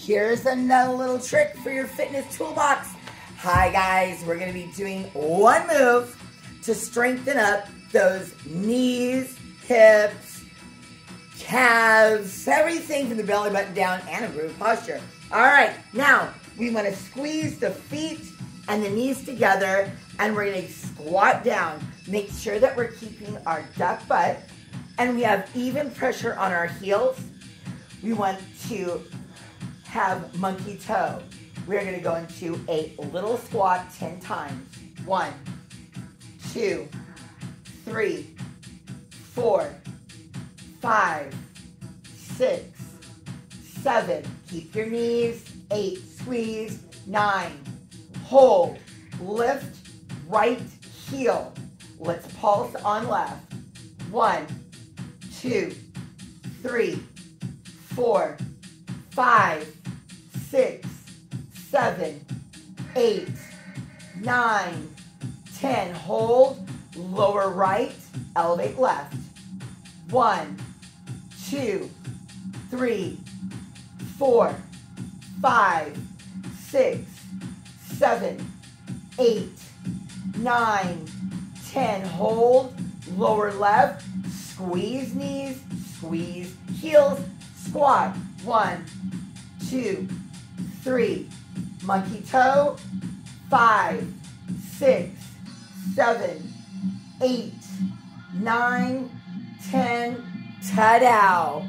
Here's another little trick for your fitness toolbox. Hi guys, we're gonna be doing one move to strengthen up those knees, hips, calves, everything from the belly button down and improve posture. All right, now we wanna squeeze the feet and the knees together and we're gonna squat down. Make sure that we're keeping our duck butt and we have even pressure on our heels. We want to have monkey toe. We're gonna go into a little squat 10 times. 1, 2, 3, 4, 5, 6, 7. Keep your knees. 8, squeeze. 9, hold. Lift right heel. Let's pulse on left. 1, 2, 3, 4, 5, 6, 7, 8, 9, 10. Hold, lower right, elevate left. 1, 2, 3, 4, 5, 6, 7, 8, 9, 10. Hold, lower left, squeeze knees, squeeze heels, squat. 1, 2, 3, monkey toe. 5, 6, 7, 8, 9, 10. Ta-dow.